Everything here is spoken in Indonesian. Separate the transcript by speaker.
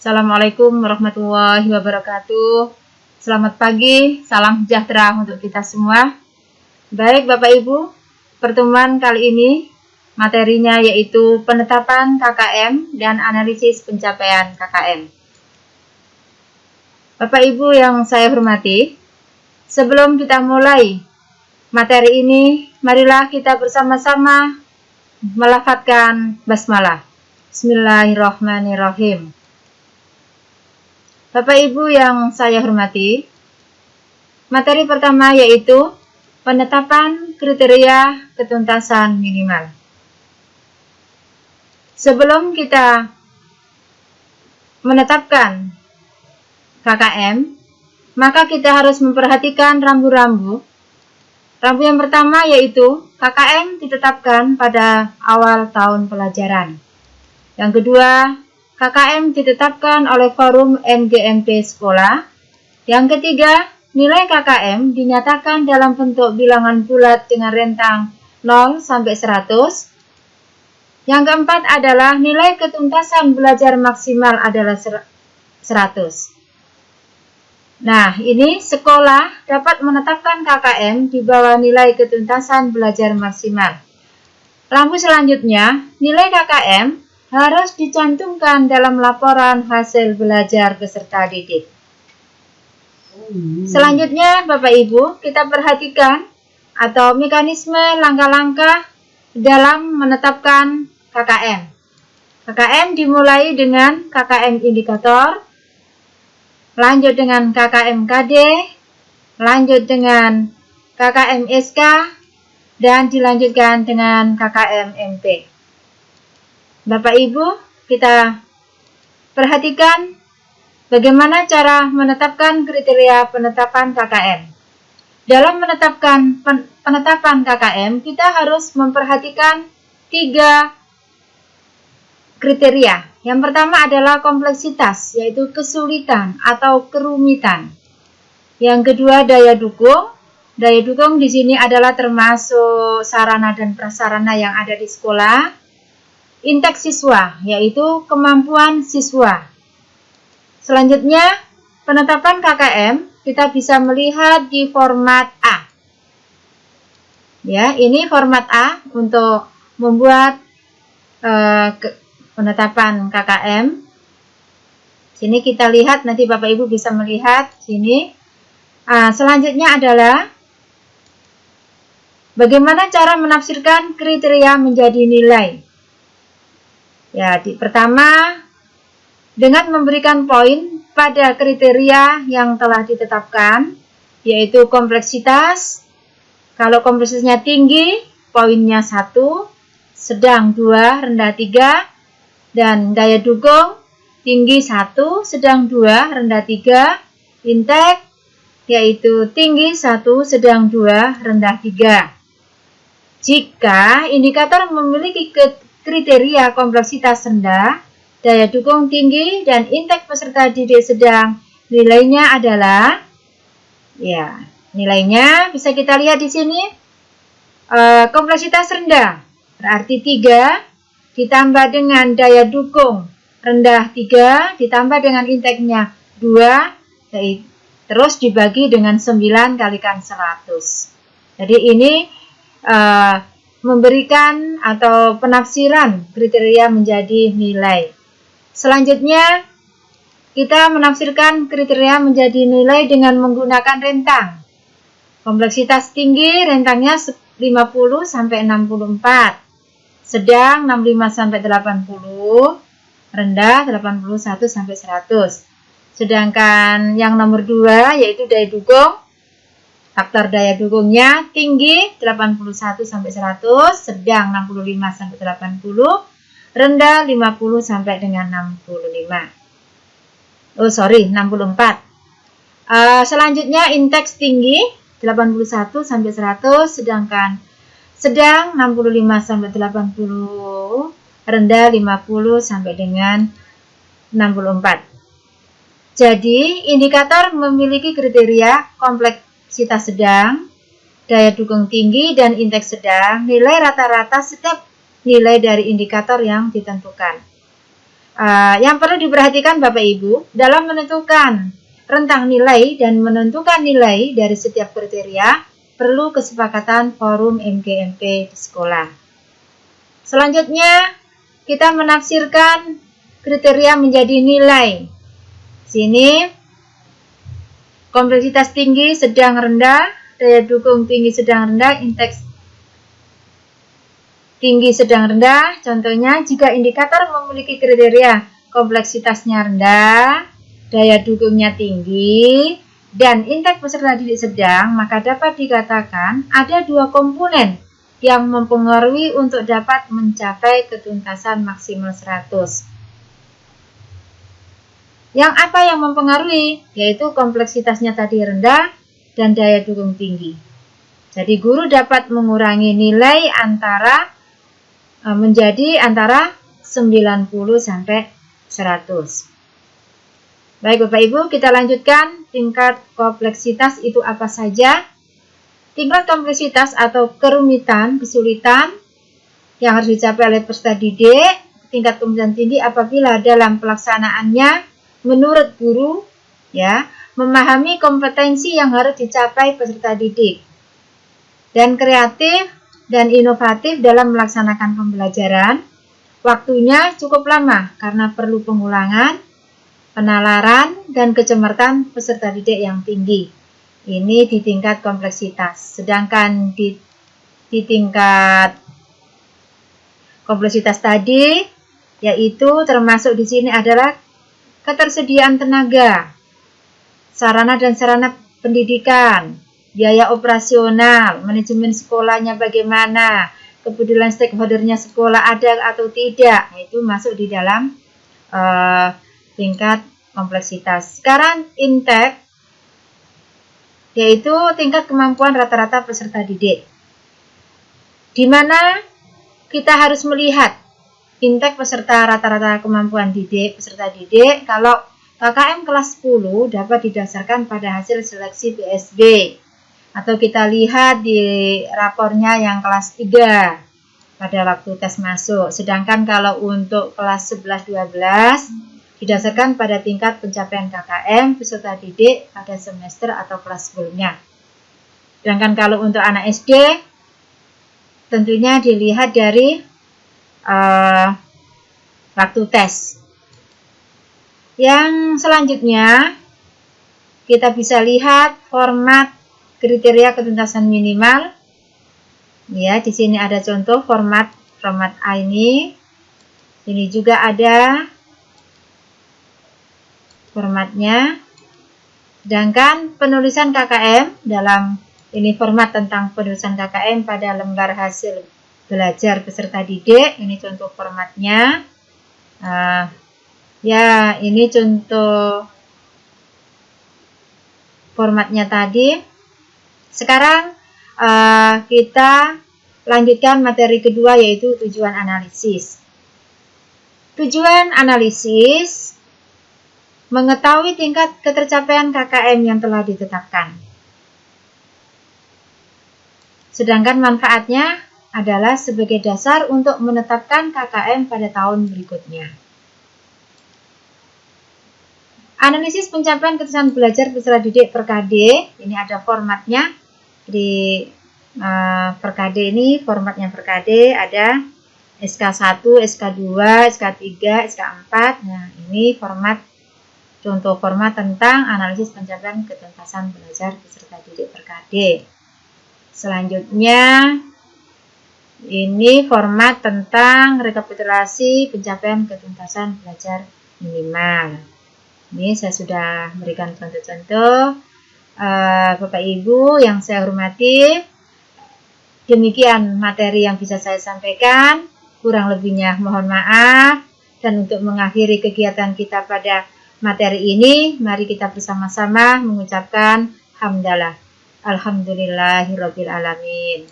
Speaker 1: Assalamualaikum warahmatullahi wabarakatuh. Selamat pagi, salam sejahtera untuk kita semua. Baik Bapak Ibu, pertemuan kali ini materinya yaitu penetapan KKM dan analisis pencapaian KKM. Bapak Ibu yang saya hormati, sebelum kita mulai materi ini, marilah kita bersama-sama melafadzkan basmalah. Bismillahirrahmanirrahim. Bapak Ibu yang saya hormati, materi pertama yaitu penetapan kriteria ketuntasan minimal. Sebelum kita menetapkan KKM, maka kita harus memperhatikan rambu-rambu. Rambu yang pertama yaitu KKM ditetapkan pada awal tahun pelajaran. Yang kedua, KKM ditetapkan oleh forum NGMP sekolah. Yang ketiga, nilai KKM dinyatakan dalam bentuk bilangan bulat dengan rentang 0 sampai 100. Yang keempat adalah nilai ketuntasan belajar maksimal adalah 100. Nah, ini sekolah dapat menetapkan KKM di bawah nilai ketuntasan belajar maksimal. Rambu selanjutnya, nilai KKM harus dicantumkan dalam laporan hasil belajar peserta didik. Selanjutnya, Bapak Ibu, kita perhatikan atau mekanisme langkah-langkah dalam menetapkan KKM. KKM dimulai dengan KKM indikator, lanjut dengan KKM KD, lanjut dengan KKM SK, dan dilanjutkan dengan KKM MP. Bapak Ibu, kita perhatikan bagaimana cara menetapkan kriteria penetapan KKM. Dalam menetapkan penetapan KKM, kita harus memperhatikan 3 kriteria. Yang pertama adalah kompleksitas, yaitu kesulitan atau kerumitan. Yang kedua, daya dukung. Daya dukung di sini adalah termasuk sarana dan prasarana yang ada di sekolah. Indeks siswa, yaitu kemampuan siswa. Selanjutnya, penetapan KKM kita bisa melihat di format A. Ya, ini format A untuk membuat penetapan KKM. Sini kita lihat, nanti Bapak Ibu bisa melihat sini. Selanjutnya adalah bagaimana cara menafsirkan kriteria menjadi nilai. Ya, pertama dengan memberikan poin pada kriteria yang telah ditetapkan, yaitu kompleksitas. Kalau kompleksitasnya tinggi, poinnya 1, sedang 2, rendah 3, dan daya dukung tinggi 1, sedang 2, rendah 3, indeks yaitu tinggi 1, sedang 2, rendah 3. Jika indikator memiliki kriteria kompleksitas rendah, daya dukung tinggi, dan indeks peserta didik sedang, nilainya adalah, ya, nilainya bisa kita lihat di sini, kompleksitas rendah, berarti 3, ditambah dengan daya dukung rendah 3, ditambah dengan indeksnya 2, terus dibagi dengan 9 kalikan 100. Jadi ini memberikan atau penafsiran kriteria menjadi nilai. Selanjutnya, kita menafsirkan kriteria menjadi nilai dengan menggunakan rentang. Kompleksitas tinggi rentangnya 50 sampai 64, sedang 65 sampai 80, rendah 81 sampai 100. Sedangkan yang nomor 2 yaitu daya dukung. Faktor daya dukungnya tinggi 81 sampai 100, sedang 65 sampai 80, rendah 50 sampai dengan 65. 64. Selanjutnya indeks tinggi 81 sampai 100, sedangkan sedang 65 sampai 80, rendah 50 sampai dengan 64. Jadi, indikator memiliki kriteria kompleksitas sedang, daya dukung tinggi, dan indeks sedang. Nilai rata-rata setiap nilai dari indikator yang ditentukan. Yang perlu diperhatikan Bapak Ibu dalam menentukan rentang nilai dan menentukan nilai dari setiap kriteria perlu kesepakatan forum MGMP di sekolah. Selanjutnya kita menafsirkan kriteria menjadi nilai. Sini kompleksitas tinggi, sedang, rendah, daya dukung tinggi, sedang, rendah, indeks tinggi, sedang, rendah. Contohnya, jika indikator memiliki kriteria kompleksitasnya rendah, daya dukungnya tinggi, dan indeks peserta didik sedang, maka dapat dikatakan ada dua komponen yang mempengaruhi untuk dapat mencapai ketuntasan maksimal 100. Yang apa yang mempengaruhi? Yaitu kompleksitasnya tadi rendah dan daya dukung tinggi. Jadi guru dapat mengurangi nilai menjadi antara 90 sampai 100. Baik Bapak Ibu, kita lanjutkan tingkat kompleksitas itu apa saja. Tingkat kompleksitas atau kerumitan, kesulitan yang harus dicapai oleh peserta didik, tingkat kompleksitas tinggi apabila dalam pelaksanaannya menurut guru memahami kompetensi yang harus dicapai peserta didik dan kreatif dan inovatif dalam melaksanakan pembelajaran. Waktunya cukup lama karena perlu pengulangan, penalaran, dan kecermatan peserta didik yang tinggi. Ini di tingkat kompleksitas. Sedangkan di tingkat kompleksitas tadi, yaitu termasuk di sini adalah ketersediaan tenaga, sarana dan sarana pendidikan, biaya operasional, manajemen sekolahnya bagaimana, kepedulian stakeholdernya sekolah ada atau tidak, itu masuk di dalam tingkat kompleksitas. Sekarang indeks, yaitu tingkat kemampuan rata-rata peserta didik, di mana kita harus melihat indeks peserta rata-rata kemampuan peserta didik. Kalau KKM kelas 10 dapat didasarkan pada hasil seleksi PSB, atau kita lihat di rapornya yang kelas 3 pada waktu tes masuk. Sedangkan kalau untuk kelas 11-12 didasarkan pada tingkat pencapaian KKM peserta didik pada semester atau kelas sebelumnya. Sedangkan kalau untuk anak SD tentunya dilihat dari waktu tes. Yang selanjutnya kita bisa lihat format kriteria ketuntasan minimal. Ya, di sini ada contoh format A ini. Ini juga ada formatnya. Sedangkan penulisan KKM dalam ini format tentang penulisan KKM pada lembar hasil belajar peserta didik. Ini contoh formatnya. Ya, ini contoh formatnya tadi. Sekarang kita lanjutkan materi kedua, yaitu tujuan analisis. Tujuan analisis mengetahui tingkat ketercapaian KKM yang telah ditetapkan. Sedangkan manfaatnya adalah sebagai dasar untuk menetapkan KKM pada tahun berikutnya. Analisis pencapaian ketuntasan belajar peserta didik per KD, ini ada formatnya. Di per KD ini formatnya per KD ada SK1, SK2, SK3, SK4. Nah, ini format contoh format tentang analisis pencapaian ketuntasan belajar peserta didik per KD. Selanjutnya ini format tentang rekapitulasi pencapaian ketuntasan belajar minimal. Ini saya sudah berikan contoh-contoh. Bapak Ibu yang saya hormati, demikian materi yang bisa saya sampaikan. Kurang lebihnya mohon maaf. Dan untuk mengakhiri kegiatan kita pada materi ini, mari kita bersama-sama mengucapkan hamdalah. Alhamdulillahirabbil alamin.